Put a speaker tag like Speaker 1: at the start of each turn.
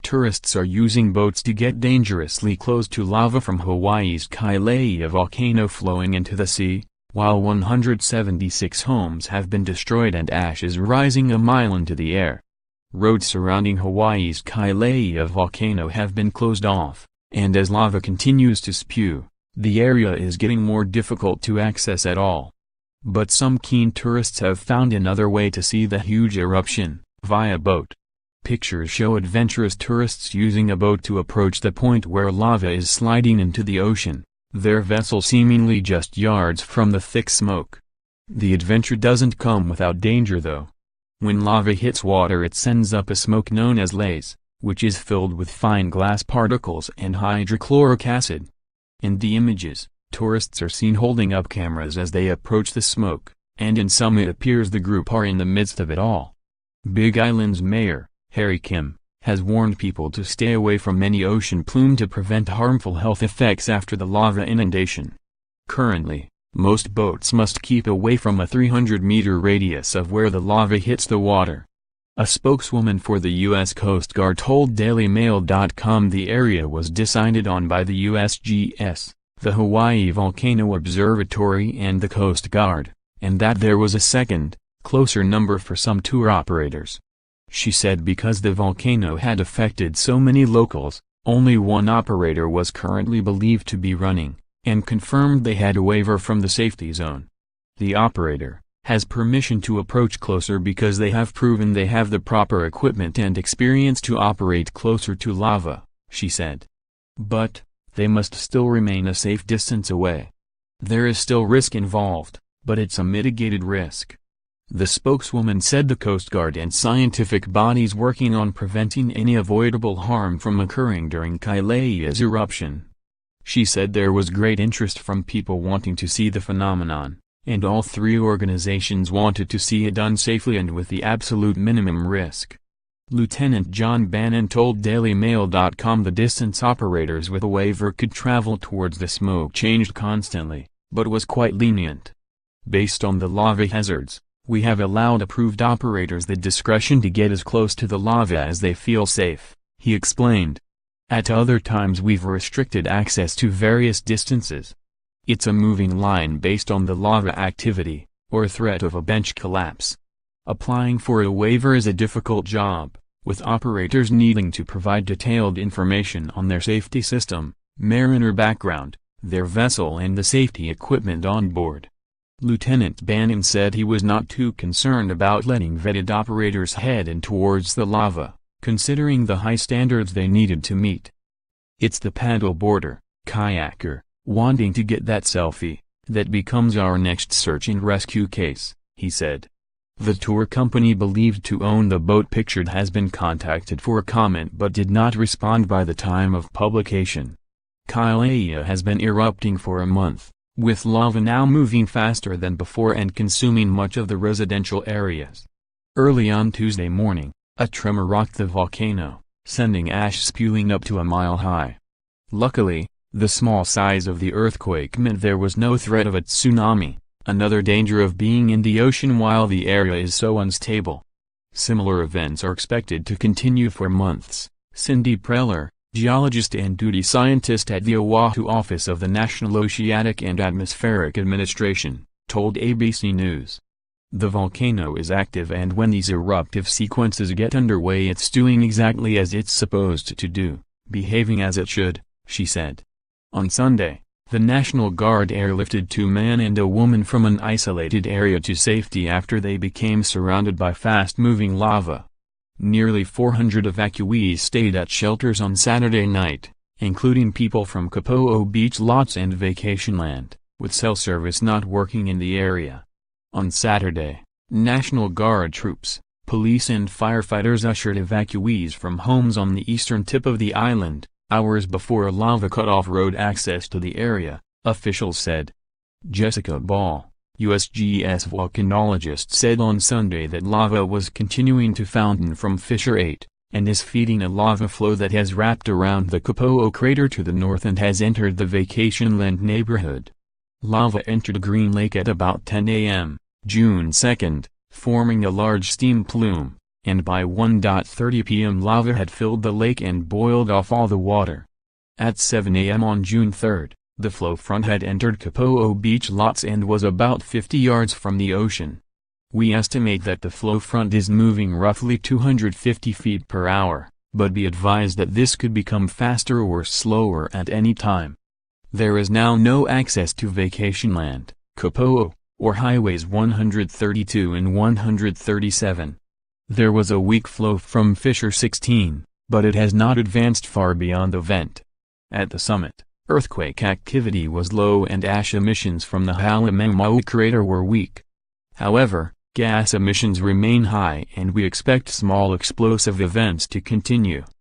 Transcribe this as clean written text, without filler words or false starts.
Speaker 1: tourists are using boats to get dangerously close to lava from Hawaii's Kilauea volcano flowing into the sea, while 176 homes have been destroyed and ash is rising a mile into the air. Roads surrounding Hawaii's Kilauea volcano have been closed off, and as lava continues to spew, the area is getting more difficult to access at all. But some keen tourists have found another way to see the huge eruption, via boat. Pictures show adventurous tourists using a boat to approach the point where lava is sliding into the ocean, their vessel seemingly just yards from the thick smoke. The adventure doesn't come without danger though. When lava hits water it sends up a smoke known as laze, which is filled with fine glass particles and hydrochloric acid. In the images, tourists are seen holding up cameras as they approach the smoke, and in some it appears the group are in the midst of it all. Big Island's mayor, Harry Kim, has warned people to stay away from any ocean plume to prevent harmful health effects after the lava inundation. Currently, most boats must keep away from a 300-meter radius of where the lava hits the water. A spokeswoman for the U.S. Coast Guard told DailyMail.com the area was decided on by the USGS, the Hawaii Volcano Observatory and the Coast Guard, and that there was a second, closer number for some tour operators. She said because the volcano had affected so many locals, only one operator was currently believed to be running, and confirmed they had a waiver from the safety zone. The operator has permission to approach closer because they have proven they have the proper equipment and experience to operate closer to lava, she said. But they must still remain a safe distance away. There is still risk involved, but it's a mitigated risk. The spokeswoman said the Coast Guard and scientific bodies working on preventing any avoidable harm from occurring during Kilauea's eruption. She said there was great interest from people wanting to see the phenomenon, and all three organizations wanted to see it done safely and with the absolute minimum risk. Lieutenant John Bannon told DailyMail.com the distance operators with a waiver could travel towards the smoke changed constantly, but was quite lenient. Based on the lava hazards, we have allowed approved operators the discretion to get as close to the lava as they feel safe, he explained. At other times we've restricted access to various distances. It's a moving line based on the lava activity, or threat of a bench collapse. Applying for a waiver is a difficult job, with operators needing to provide detailed information on their safety system, mariner background, their vessel and the safety equipment on board. Lieutenant Bannon said he was not too concerned about letting vetted operators head in towards the lava, considering the high standards they needed to meet. It's the paddleboarder, kayaker, wanting to get that selfie, that becomes our next search and rescue case, he said. The tour company believed to own the boat pictured has been contacted for a comment but did not respond by the time of publication. Kilauea has been erupting for a month, with lava now moving faster than before and consuming much of the residential areas. Early on Tuesday morning, a tremor rocked the volcano, sending ash spewing up to a mile high. Luckily, the small size of the earthquake meant there was no threat of a tsunami, another danger of being in the ocean while the area is so unstable. Similar events are expected to continue for months, Cindy Preller, geologist and duty scientist at the Oahu office of the National Oceanic and Atmospheric Administration, told ABC News. The volcano is active and when these eruptive sequences get underway it's doing exactly as it's supposed to do, behaving as it should, she said. On Sunday, the National Guard airlifted 2 men and a woman from an isolated area to safety after they became surrounded by fast-moving lava. Nearly 400 evacuees stayed at shelters on Saturday night, including people from Kapo'o beach lots and Vacationland, with cell service not working in the area. On Saturday, National Guard troops, police and firefighters ushered evacuees from homes on the eastern tip of the island, hours before a lava cut off road access to the area, officials said. Jessica Ball, USGS volcanologist, said on Sunday that lava was continuing to fountain from Fissure 8, and is feeding a lava flow that has wrapped around the Kapo'o crater to the north and has entered the Vacationland neighborhood. Lava entered Green Lake at about 10 a.m., June 2, forming a large steam plume, and by 1:30 p.m. lava had filled the lake and boiled off all the water. At 7 a.m. on June 3, the flow front had entered Kilauea beach lots and was about 50 yards from the ocean. We estimate that the flow front is moving roughly 250 feet per hour, but be advised that this could become faster or slower at any time. There is now no access to vacation land, Kilauea, or highways 132 and 137. There was a weak flow from Fissure 16, but it has not advanced far beyond the vent. At the summit, earthquake activity was low and ash emissions from the Halemaumau crater were weak. However, gas emissions remain high and we expect small explosive events to continue.